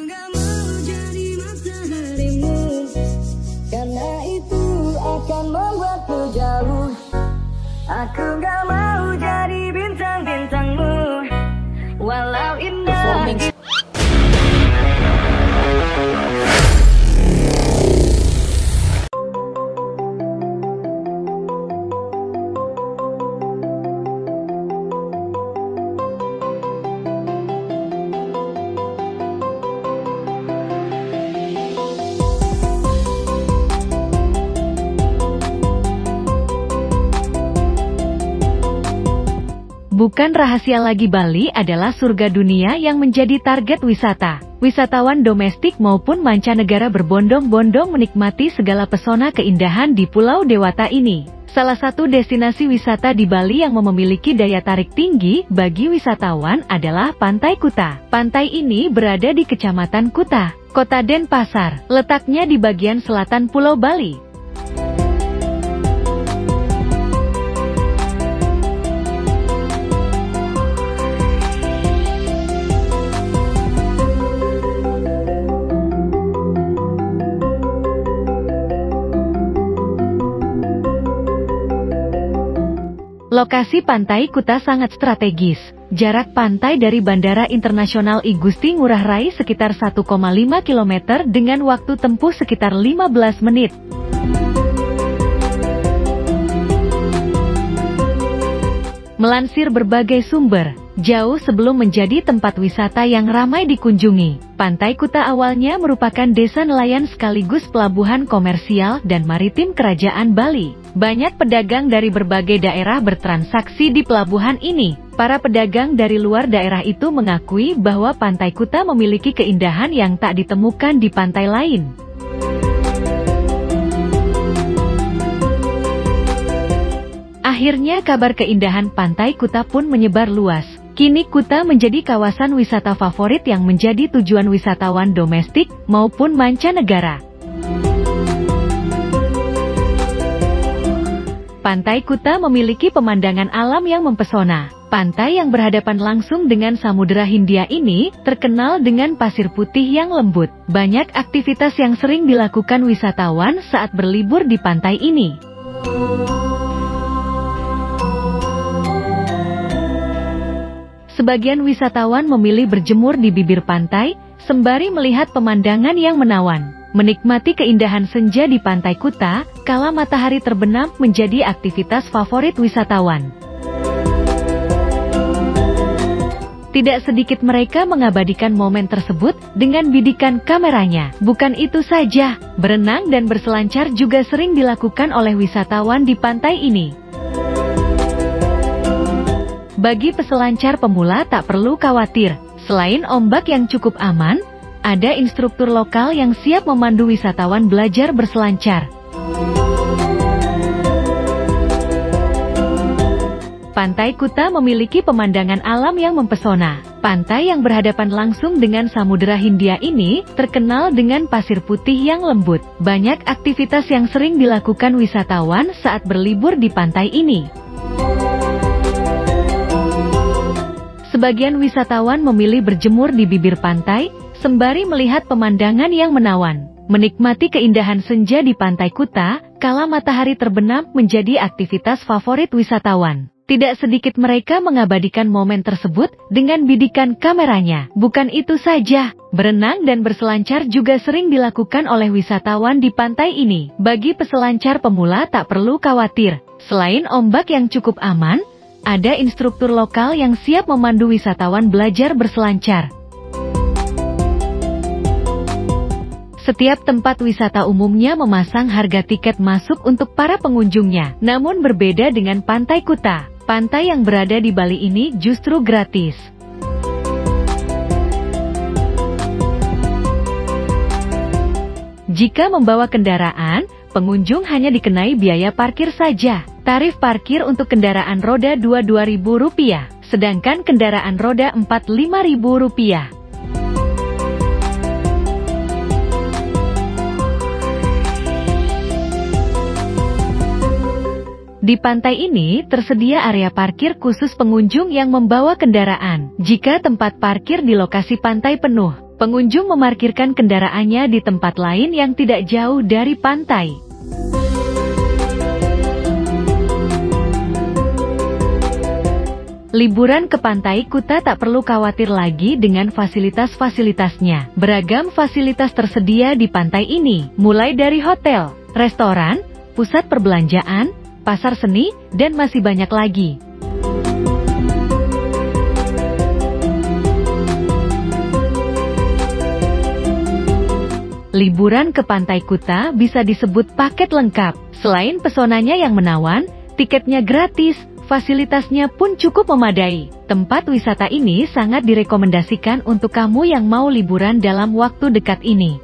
gak mau jadi mataharimu, karena itu akan membuatku jauh. Aku gak mau jadi bintang-bintangmu, walau indah. Bukan rahasia lagi, Bali adalah surga dunia yang menjadi target wisata. Wisatawan domestik maupun mancanegara berbondong-bondong menikmati segala pesona keindahan di Pulau Dewata ini. Salah satu destinasi wisata di Bali yang memiliki daya tarik tinggi bagi wisatawan adalah Pantai Kuta. Pantai ini berada di Kecamatan Kuta, Kota Denpasar, letaknya di bagian selatan Pulau Bali. Lokasi Pantai Kuta sangat strategis. Jarak pantai dari Bandara Internasional I Gusti Ngurah Rai sekitar 1,5 km dengan waktu tempuh sekitar 15 menit. Melansir berbagai sumber, jauh sebelum menjadi tempat wisata yang ramai dikunjungi, Pantai Kuta awalnya merupakan desa nelayan sekaligus pelabuhan komersial dan maritim Kerajaan Bali. Banyak pedagang dari berbagai daerah bertransaksi di pelabuhan ini. Para pedagang dari luar daerah itu mengakui bahwa Pantai Kuta memiliki keindahan yang tak ditemukan di pantai lain. Akhirnya kabar keindahan Pantai Kuta pun menyebar luas. Kini Kuta menjadi kawasan wisata favorit yang menjadi tujuan wisatawan domestik maupun mancanegara. Pantai Kuta memiliki pemandangan alam yang mempesona. Pantai yang berhadapan langsung dengan Samudera Hindia ini terkenal dengan pasir putih yang lembut. Banyak aktivitas yang sering dilakukan wisatawan saat berlibur di pantai ini. Sebagian wisatawan memilih berjemur di bibir pantai, sembari melihat pemandangan yang menawan. Menikmati keindahan senja di Pantai Kuta, kala matahari terbenam menjadi aktivitas favorit wisatawan. Tidak sedikit mereka mengabadikan momen tersebut dengan bidikan kameranya. Bukan itu saja, berenang dan berselancar juga sering dilakukan oleh wisatawan di pantai ini. Bagi peselancar pemula tak perlu khawatir, selain ombak yang cukup aman, ada instruktur lokal yang siap memandu wisatawan belajar berselancar. Pantai Kuta memiliki pemandangan alam yang mempesona. Pantai yang berhadapan langsung dengan Samudera Hindia ini terkenal dengan pasir putih yang lembut. Banyak aktivitas yang sering dilakukan wisatawan saat berlibur di pantai ini. Sebagian wisatawan memilih berjemur di bibir pantai, sembari melihat pemandangan yang menawan. Menikmati keindahan senja di Pantai Kuta, kala matahari terbenam menjadi aktivitas favorit wisatawan. Tidak sedikit mereka mengabadikan momen tersebut dengan bidikan kameranya. Bukan itu saja, berenang dan berselancar juga sering dilakukan oleh wisatawan di pantai ini. Bagi peselancar pemula tak perlu khawatir, selain ombak yang cukup aman, ada instruktur lokal yang siap memandu wisatawan belajar berselancar. Setiap tempat wisata umumnya memasang harga tiket masuk untuk para pengunjungnya. Namun berbeda dengan Pantai Kuta, pantai yang berada di Bali ini justru gratis. Jika membawa kendaraan, pengunjung hanya dikenai biaya parkir saja. Tarif parkir untuk kendaraan roda 2 Rp2.000, sedangkan kendaraan roda 4 Rp5.000. Di pantai ini tersedia area parkir khusus pengunjung yang membawa kendaraan. Jika tempat parkir di lokasi pantai penuh, Pengunjung memarkirkan kendaraannya di tempat lain yang tidak jauh dari pantai. Liburan ke Pantai Kuta tak perlu khawatir lagi dengan fasilitas-fasilitasnya. Beragam fasilitas tersedia di pantai ini, mulai dari hotel, restoran, pusat perbelanjaan, pasar seni, dan masih banyak lagi. Liburan ke Pantai Kuta bisa disebut paket lengkap. Selain pesonanya yang menawan, tiketnya gratis, fasilitasnya pun cukup memadai. Tempat wisata ini sangat direkomendasikan untuk kamu yang mau liburan dalam waktu dekat ini.